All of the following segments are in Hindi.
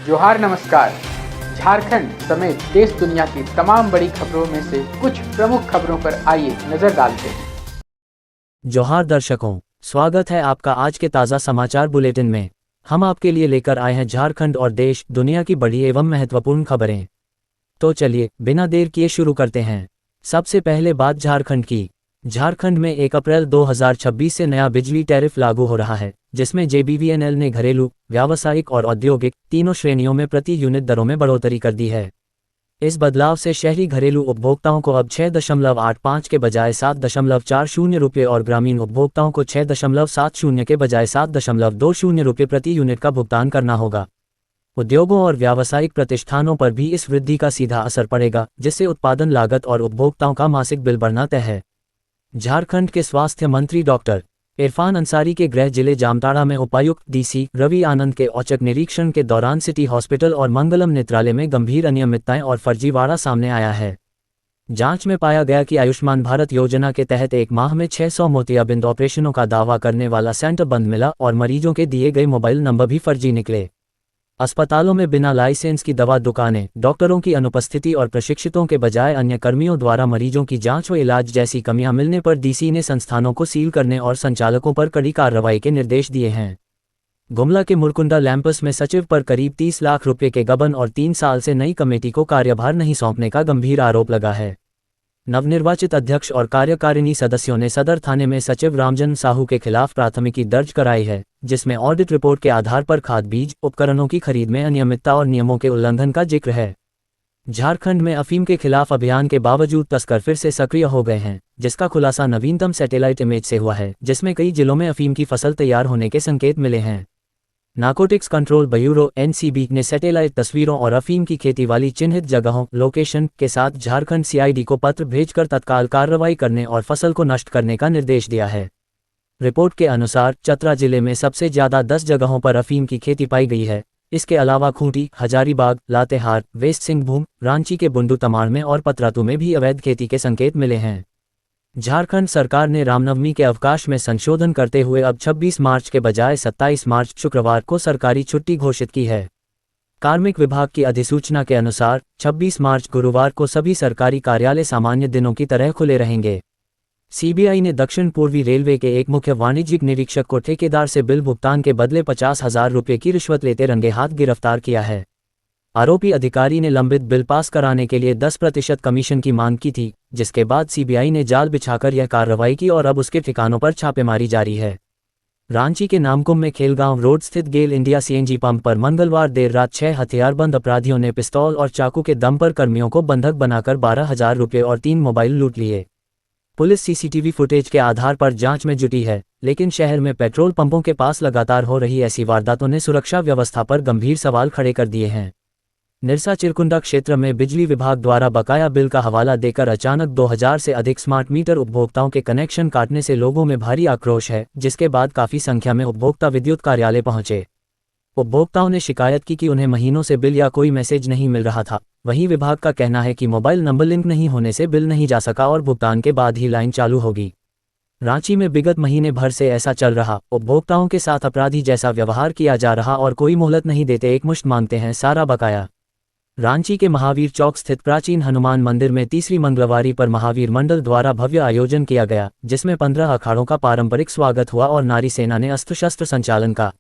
जोहार नमस्कार। झारखंड समेत देश दुनिया की तमाम बड़ी खबरों में से कुछ प्रमुख खबरों पर आइए नजर डालते हैं। जोहार दर्शकों, स्वागत है आपका आज के ताज़ा समाचार बुलेटिन में। हम आपके लिए लेकर आए हैं झारखंड और देश दुनिया की बड़ी एवं महत्वपूर्ण खबरें। तो चलिए बिना देर किए शुरू करते हैं। सबसे पहले बात झारखंड की। झारखंड में 1 अप्रैल 2026 से नया बिजली टैरिफ लागू हो रहा है, जिसमें JBVNL ने घरेलू, व्यावसायिक और औद्योगिक तीनों श्रेणियों में प्रति यूनिट दरों में बढ़ोतरी कर दी है। इस बदलाव से शहरी घरेलू उपभोक्ताओं को अब 6.85 के बजाय 7.40 रुपये और ग्रामीण उपभोक्ताओं को 6.70 के बजाय 7.20 रुपये प्रति यूनिट का भुगतान करना होगा। उद्योगों और व्यावसायिक प्रतिष्ठानों पर भी इस वृद्धि का सीधा असर पड़ेगा, जिससे उत्पादन लागत और उपभोक्ताओं का मासिक बिल बढ़ना तय है। झारखंड के स्वास्थ्य मंत्री डॉक्टर इरफान अंसारी के गृह जिले जामताड़ा में उपायुक्त DC रवि आनंद के औचक निरीक्षण के दौरान सिटी हॉस्पिटल और मंगलम नेत्रालय में गंभीर अनियमितताएं और फर्जीवाड़ा सामने आया है। जांच में पाया गया कि आयुष्मान भारत योजना के तहत एक माह में 600 मोतियाबिंद ऑपरेशनों का दावा करने वाला सेंटर बंद मिला और मरीजों के दिए गए मोबाइल नंबर भी फर्जी निकले। अस्पतालों में बिना लाइसेंस की दवा दुकानें, डॉक्टरों की अनुपस्थिति और प्रशिक्षितों के बजाय अन्य कर्मियों द्वारा मरीजों की जांच व इलाज जैसी कमियां मिलने पर DC ने संस्थानों को सील करने और संचालकों पर कड़ी कार्रवाई के निर्देश दिए हैं। गुमला के मुरकुंडा कैंपस में सचिव पर करीब 30 लाख रुपए के गबन और 3 साल से नई कमेटी को कार्यभार नहीं सौंपने का गंभीर आरोप लगा है। नवनिर्वाचित अध्यक्ष और कार्यकारिणी सदस्यों ने सदर थाने में सचिव रामजन साहू के खिलाफ प्राथमिकी दर्ज कराई है, जिसमें ऑडिट रिपोर्ट के आधार पर खाद बीज उपकरणों की खरीद में अनियमितता और नियमों के उल्लंघन का जिक्र है। झारखंड में अफीम के खिलाफ अभियान के बावजूद तस्कर फिर से सक्रिय हो गए हैं, जिसका खुलासा नवीनतम सैटेलाइट इमेज से हुआ है, जिसमें कई जिलों में अफीम की फसल तैयार होने के संकेत मिले हैं। नार्कोटिक्स कंट्रोल ब्यूरो NCB ने सैटेलाइट तस्वीरों और अफीम की खेती वाली चिन्हित जगहों लोकेशन के साथ झारखंड CID को पत्र भेजकर तत्काल कार्रवाई करने और फसल को नष्ट करने का निर्देश दिया है। रिपोर्ट के अनुसार चतरा जिले में सबसे ज्यादा 10 जगहों पर अफीम की खेती पाई गई है। इसके अलावा खूंटी, हजारीबाग, लातेहार, वेस्ट सिंहभूम, रांची के बुंडू तमाड़ में और पतरातू में भी अवैध खेती के संकेत मिले हैं। झारखंड सरकार ने रामनवमी के अवकाश में संशोधन करते हुए अब 26 मार्च के बजाय 27 मार्च शुक्रवार को सरकारी छुट्टी घोषित की है। कार्मिक विभाग की अधिसूचना के अनुसार 26 मार्च गुरुवार को सभी सरकारी कार्यालय सामान्य दिनों की तरह खुले रहेंगे। CBI ने दक्षिण पूर्वी रेलवे के एक मुख्य वाणिज्यिक निरीक्षक को ठेकेदार से बिल भुगतान के बदले 50,000 रुपये की रिश्वत लेते रंगे हाथ गिरफ्तार किया है। आरोपी अधिकारी ने लंबित बिल पास कराने के लिए 10% कमीशन की मांग की थी, जिसके बाद CBI ने जाल बिछाकर यह कार्रवाई की और अब उसके ठिकानों पर छापेमारी जारी है। रांची के नामकुम में खेलगांव रोड स्थित गेल इंडिया CNG पंप पर मंगलवार देर रात 6 हथियारबंद अपराधियों ने पिस्तौल और चाकू के दम पर कर्मियों को बंधक बनाकर 12,000 रुपये और 3 मोबाइल लूट लिए। पुलिस CCTV फुटेज के आधार पर जांच में जुटी है, लेकिन शहर में पेट्रोल पंपों के पास लगातार हो रही ऐसी वारदातों ने सुरक्षा व्यवस्था पर गंभीर सवाल खड़े कर दिए हैं। निरसा चिरकुंडा क्षेत्र में बिजली विभाग द्वारा बकाया बिल का हवाला देकर अचानक 2000 से अधिक स्मार्ट मीटर उपभोक्ताओं के कनेक्शन काटने से लोगों में भारी आक्रोश है, जिसके बाद काफी संख्या में उपभोक्ता विद्युत कार्यालय पहुंचे। उपभोक्ताओं ने शिकायत की कि उन्हें महीनों से बिल या कोई मैसेज नहीं मिल रहा था। वहीं विभाग का कहना है कि मोबाइल नंबर लिंक नहीं होने से बिल नहीं जा सका और भुगतान के बाद ही लाइन चालू होगी। रांची में विगत महीने भर से ऐसा चल रहा, उपभोक्ताओं के साथ अपराधी जैसा व्यवहार किया जा रहा और कोई मोहलत नहीं देते, एकमुश्त मांगते हैं सारा बकाया। रांची के महावीर चौक स्थित प्राचीन हनुमान मंदिर में तीसरी मंगलवारी पर महावीर मंडल द्वारा भव्य आयोजन किया गया, जिसमें 15 अखाड़ों का पारंपरिक स्वागत हुआ और नारी सेना ने अस्त्र शस्त्र संचालन का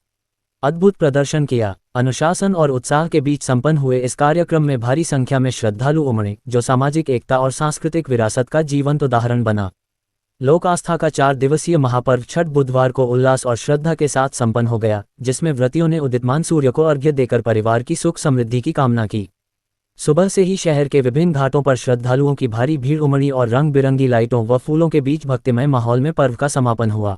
अद्भुत प्रदर्शन किया। अनुशासन और उत्साह के बीच संपन्न हुए इस कार्यक्रम में भारी संख्या में श्रद्धालु उमड़े, जो सामाजिक एकता और सांस्कृतिक विरासत का जीवंत उदाहरण बना। लोक आस्था का 4 दिवसीय महापर्व छठ बुधवार को उल्लास और श्रद्धा के साथ संपन्न हो गया, जिसमें व्रतियों ने उदितमान सूर्य को अर्घ्य देकर परिवार की सुख समृद्धि की कामना की। सुबह से ही शहर के विभिन्न घाटों पर श्रद्धालुओं की भारी भीड़ उमड़ी और रंग बिरंगी लाइटों व फूलों के बीच भक्तिमय माहौल में पर्व का समापन हुआ।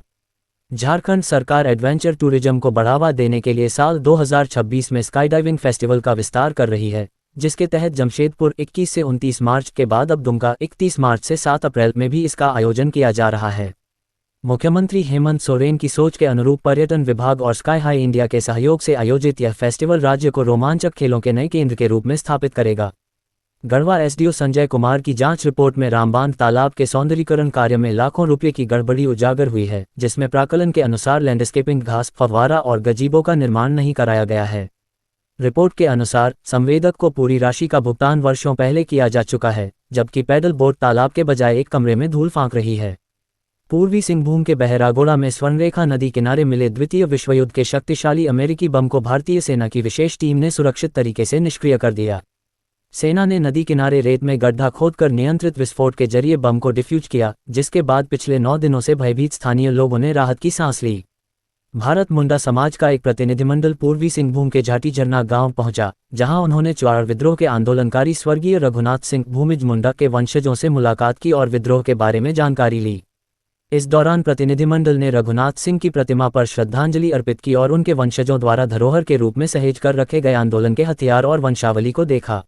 झारखंड सरकार एडवेंचर टूरिज्म को बढ़ावा देने के लिए साल 2026 में स्काईडाइविंग फेस्टिवल का विस्तार कर रही है, जिसके तहत जमशेदपुर 21 से 29 मार्च के बाद अब दुमका 31 मार्च से 7 अप्रैल में भी इसका आयोजन किया जा रहा है। मुख्यमंत्री हेमंत सोरेन की सोच के अनुरूप पर्यटन विभाग और स्काई हाई इंडिया के सहयोग से आयोजित यह फेस्टिवल राज्य को रोमांचक खेलों के नए केंद्र के रूप में स्थापित करेगा। गढ़वा SDO संजय कुमार की जांच रिपोर्ट में रामबांध तालाब के सौंदर्यीकरण कार्य में लाखों रुपये की गड़बड़ी उजागर हुई है, जिसमें प्राक्कलन के अनुसार लैंडस्केपिंग, घास, फव्वारा और गजीबो का निर्माण नहीं कराया गया है। रिपोर्ट के अनुसार संवेदक को पूरी राशि का भुगतान वर्षों पहले किया जा चुका है, जबकि पैडल बोट तालाब के बजाय एक कमरे में धूल फांक रही है। पूर्वी सिंहभूम के बहरागोड़ा में स्वर्णरेखा नदी किनारे मिले द्वितीय विश्वयुद्ध के शक्तिशाली अमेरिकी बम को भारतीय सेना की विशेष टीम ने सुरक्षित तरीके से निष्क्रिय कर दिया। सेना ने नदी किनारे रेत में गड्ढा खोदकर नियंत्रित विस्फोट के जरिए बम को डिफ्यूज किया, जिसके बाद पिछले 9 दिनों से भयभीत स्थानीय लोगों ने राहत की सांस ली। भारत मुंडा समाज का एक प्रतिनिधिमंडल पूर्वी सिंहभूम के झाटी झरना गांव पहुंचा, जहां उन्होंने चुआड़ विद्रोह के आंदोलनकारी स्वर्गीय रघुनाथ सिंह भूमिज मुंडा के वंशजों से मुलाकात की और विद्रोह के बारे में जानकारी ली। इस दौरान प्रतिनिधिमंडल ने रघुनाथ सिंह की प्रतिमा पर श्रद्धांजलि अर्पित की और उनके वंशजों द्वारा धरोहर के रूप में सहेज कर रखे गए आंदोलन के हथियार और वंशावली को देखा।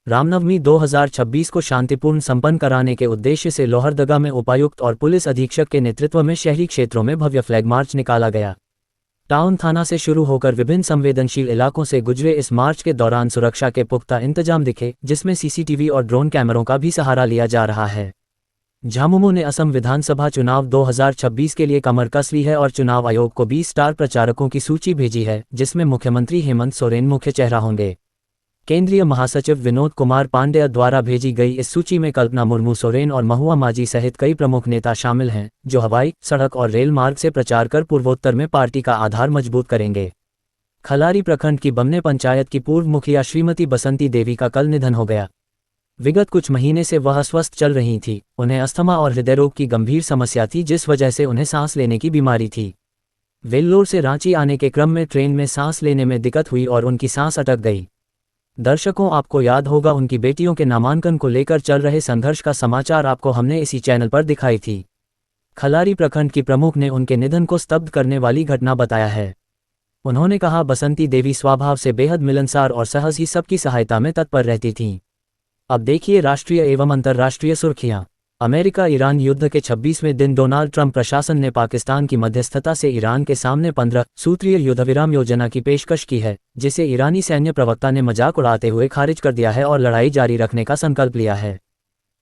रामनवमी 2026 को शांतिपूर्ण संपन्न कराने के उद्देश्य से लोहरदगा में उपायुक्त और पुलिस अधीक्षक के नेतृत्व में शहरी क्षेत्रों में भव्य फ्लैग मार्च निकाला गया। टाउन थाना से शुरू होकर विभिन्न संवेदनशील इलाकों से गुजरे इस मार्च के दौरान सुरक्षा के पुख्ता इंतजाम दिखे, जिसमें सीसीटीवी और ड्रोन कैमरों का भी सहारा लिया जा रहा है। झामुमो ने असम विधानसभा चुनाव 2026 के लिए कमर कस ली है और चुनाव आयोग को 20 स्टार प्रचारकों की सूची भेजी है, जिसमें मुख्यमंत्री हेमंत सोरेन मुख्य चेहरा होंगे। केंद्रीय महासचिव विनोद कुमार पांडेय द्वारा भेजी गई इस सूची में कल्पना मुर्मू सोरेन और महुआ माझी सहित कई प्रमुख नेता शामिल हैं, जो हवाई, सड़क और रेल मार्ग से प्रचार कर पूर्वोत्तर में पार्टी का आधार मजबूत करेंगे। खलारी प्रखंड की बमने पंचायत की पूर्व मुखिया श्रीमती बसंती देवी का कल निधन हो गया। विगत कुछ महीने से वह अस्वस्थ चल रही थी। उन्हें अस्थमा और हृदय रोग की गंभीर समस्या थी, जिस वजह से उन्हें सांस लेने की बीमारी थी। वेल्लोर से रांची आने के क्रम में ट्रेन में सांस लेने में दिक्कत हुई और उनकी सांस अटक गई। दर्शकों, आपको याद होगा उनकी बेटियों के नामांकन को लेकर चल रहे संघर्ष का समाचार आपको हमने इसी चैनल पर दिखाई थी। खलारी प्रखंड की प्रमुख ने उनके निधन को स्तब्ध करने वाली घटना बताया है। उन्होंने कहा, बसंती देवी स्वभाव से बेहद मिलनसार और सहज ही सबकी सहायता में तत्पर रहती थीं। अब देखिए राष्ट्रीय एवं अंतर्राष्ट्रीय सुर्खियां। अमेरिका ईरान युद्ध के 26वें दिन डोनाल्ड ट्रंप प्रशासन ने पाकिस्तान की मध्यस्थता से ईरान के सामने 15 सूत्रीय युद्धविराम योजना की पेशकश की है, जिसे ईरानी सैन्य प्रवक्ता ने मजाक उड़ाते हुए खारिज कर दिया है और लड़ाई जारी रखने का संकल्प लिया है।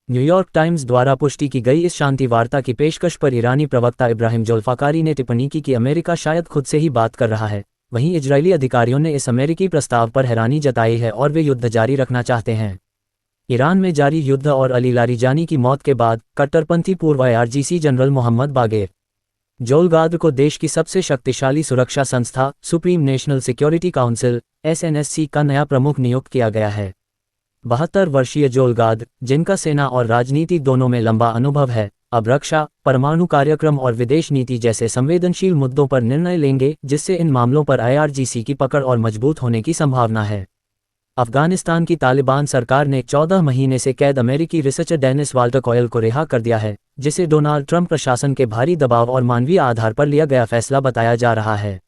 न्यूयॉर्क टाइम्स द्वारा पुष्टि की गई इस शांति वार्ता की पेशकश पर ईरानी प्रवक्ता इब्राहिम जोल्फाकारी ने टिप्पणी की कि अमेरिका शायद खुद से ही बात कर रहा है। वहीं इजरायली अधिकारियों ने इस अमेरिकी प्रस्ताव पर हैरानी जताई है और वे युद्ध जारी रखना चाहते हैं। ईरान में जारी युद्ध और अली लारीजानी की मौत के बाद कट्टरपंथी पूर्व IRGC जनरल मोहम्मद बागेर जोलगाद्र को देश की सबसे शक्तिशाली सुरक्षा संस्था supreme national security council SNSC का नया प्रमुख नियुक्त किया गया है। 72 वर्षीय जोलगाद्र, जिनका सेना और राजनीति दोनों में लंबा अनुभव है, अब रक्षा, परमाणु कार्यक्रम और विदेश नीति जैसे संवेदनशील मुद्दों पर निर्णय लेंगे, जिससे इन मामलों पर IRGC की पकड़ और मजबूत होने की संभावना है। अफगानिस्तान की तालिबान सरकार ने 14 महीने से कैद अमेरिकी रिसर्चर डेनिस वाल्टर कोयल को रिहा कर दिया है, जिसे डोनाल्ड ट्रंप प्रशासन के भारी दबाव और मानवीय आधार पर लिया गया फैसला बताया जा रहा है।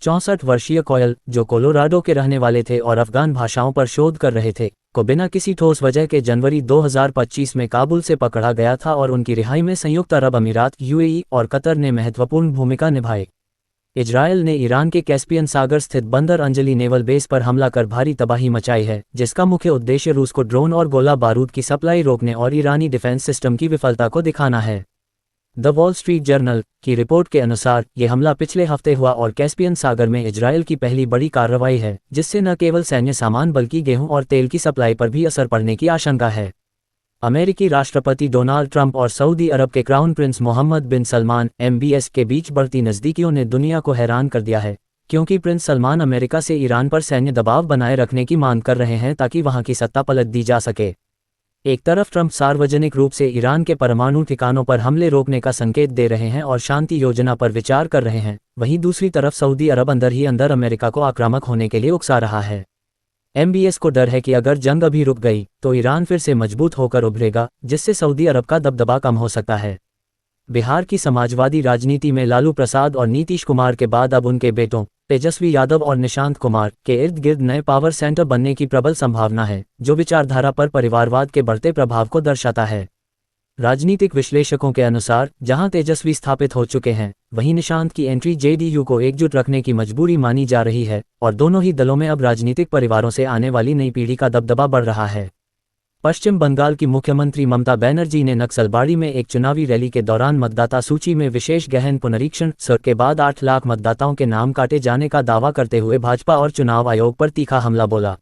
64 वर्षीय कोयल, जो कोलोराडो के रहने वाले थे और अफगान भाषाओं पर शोध कर रहे थे, को बिना किसी ठोस वजह के जनवरी 2025 में काबुल से पकड़ा गया था और उनकी रिहाई में संयुक्त अरब अमीरात, UAE और कतर ने महत्वपूर्ण भूमिका निभाई। इजरायल ने ईरान के कैस्पियन सागर स्थित बंदर अंजली नेवल बेस पर हमला कर भारी तबाही मचाई है, जिसका मुख्य उद्देश्य रूस को ड्रोन और गोला बारूद की सप्लाई रोकने और ईरानी डिफेंस सिस्टम की विफलता को दिखाना है। द वॉल स्ट्रीट जर्नल की रिपोर्ट के अनुसार ये हमला पिछले हफ्ते हुआ और कैस्पियन सागर में इजरायल की पहली बड़ी कार्रवाई है, जिससे न केवल सैन्य सामान बल्कि गेहूं और तेल की सप्लाई पर भी असर पड़ने की आशंका है। अमेरिकी राष्ट्रपति डोनाल्ड ट्रंप और सऊदी अरब के क्राउन प्रिंस मोहम्मद बिन सलमान MBS के बीच बढ़ती नज़दीकियों ने दुनिया को हैरान कर दिया है, क्योंकि प्रिंस सलमान अमेरिका से ईरान पर सैन्य दबाव बनाए रखने की मांग कर रहे हैं ताकि वहां की सत्ता पलट दी जा सके। एक तरफ ट्रंप सार्वजनिक रूप से ईरान के परमाणु ठिकानों पर हमले रोकने का संकेत दे रहे हैं और शांति योजना पर विचार कर रहे हैं, वहीं दूसरी तरफ सऊदी अरब अंदर ही अंदर अमेरिका को आक्रामक होने के लिए उकसा रहा है। MBS को डर है कि अगर जंग अभी रुक गई तो ईरान फिर से मजबूत होकर उभरेगा, जिससे सऊदी अरब का दबदबा कम हो सकता है। बिहार की समाजवादी राजनीति में लालू प्रसाद और नीतीश कुमार के बाद अब उनके बेटों तेजस्वी यादव और निशांत कुमार के इर्द गिर्द नए पावर सेंटर बनने की प्रबल संभावना है, जो विचारधारा पर परिवारवाद के बढ़ते प्रभाव को दर्शाता है। राजनीतिक विश्लेषकों के अनुसार जहां तेजस्वी स्थापित हो चुके हैं, वहीं निशांत की एंट्री JDU को एकजुट रखने की मजबूरी मानी जा रही है और दोनों ही दलों में अब राजनीतिक परिवारों से आने वाली नई पीढ़ी का दबदबा बढ़ रहा है। पश्चिम बंगाल की मुख्यमंत्री ममता बनर्जी ने नक्सलबाड़ी में एक चुनावी रैली के दौरान मतदाता सूची में विशेष गहन पुनरीक्षण के बाद 8 लाख मतदाताओं के नाम काटे जाने का दावा करते हुए भाजपा और चुनाव आयोग पर तीखा हमला बोला।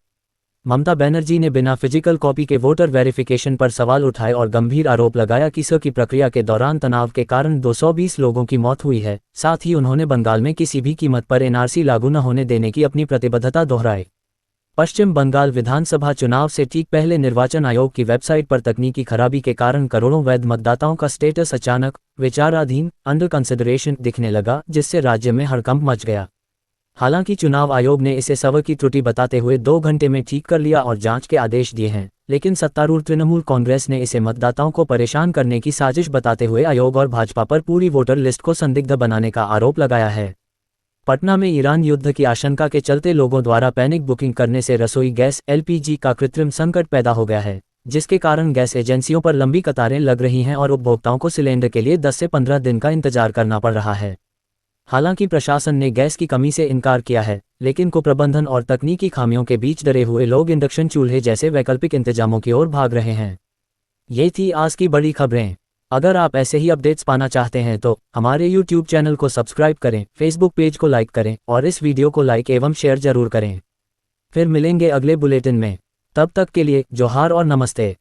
ममता बनर्जी ने बिना फिजिकल कॉपी के वोटर वेरिफिकेशन पर सवाल उठाए और गंभीर आरोप लगाया कि की प्रक्रिया के दौरान तनाव के कारण 220 लोगों की मौत हुई है। साथ ही उन्होंने बंगाल में किसी भी कीमत पर एनआरसी लागू न होने देने की अपनी प्रतिबद्धता दोहराई। पश्चिम बंगाल विधानसभा चुनाव से ठीक पहले निर्वाचन आयोग की वेबसाइट पर तकनीकी खराबी के कारण करोड़ों वैध मतदाताओं का स्टेटस अचानक विचाराधीन अंडर कंसिडरेशन दिखने लगा, जिससे राज्य में हड़कंप मच गया। हालांकि चुनाव आयोग ने इसे सर्वर की त्रुटि बताते हुए 2 घंटे में ठीक कर लिया और जांच के आदेश दिए हैं, लेकिन सत्तारूढ़ तृणमूल कांग्रेस ने इसे मतदाताओं को परेशान करने की साजिश बताते हुए आयोग और भाजपा पर पूरी वोटर लिस्ट को संदिग्ध बनाने का आरोप लगाया है। पटना में ईरान युद्ध की आशंका के चलते लोगों द्वारा पैनिक बुकिंग करने से रसोई गैस एलपीजी का कृत्रिम संकट पैदा हो गया है, जिसके कारण गैस एजेंसियों पर लंबी कतारें लग रही हैं और उपभोक्ताओं को सिलेंडर के लिए 10 से 15 दिन का इंतजार करना पड़ रहा है। हालांकि प्रशासन ने गैस की कमी से इनकार किया है, लेकिन कुप्रबंधन और तकनीकी खामियों के बीच डरे हुए लोग इंडक्शन चूल्हे जैसे वैकल्पिक इंतजामों की ओर भाग रहे हैं। ये थी आज की बड़ी खबरें। अगर आप ऐसे ही अपडेट्स पाना चाहते हैं तो हमारे YouTube चैनल को सब्सक्राइब करें, Facebook पेज को लाइक करें और इस वीडियो को लाइक एवं शेयर जरूर करें। फिर मिलेंगे अगले बुलेटिन में, तब तक के लिए जोहार और नमस्ते।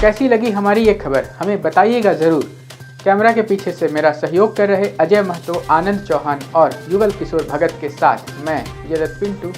कैसी लगी हमारी ये खबर हमें बताइएगा ज़रूर। कैमरा के पीछे से मेरा सहयोग कर रहे अजय महतो, आनंद चौहान और युगल किशोर भगत के साथ मैं जगत पिंटू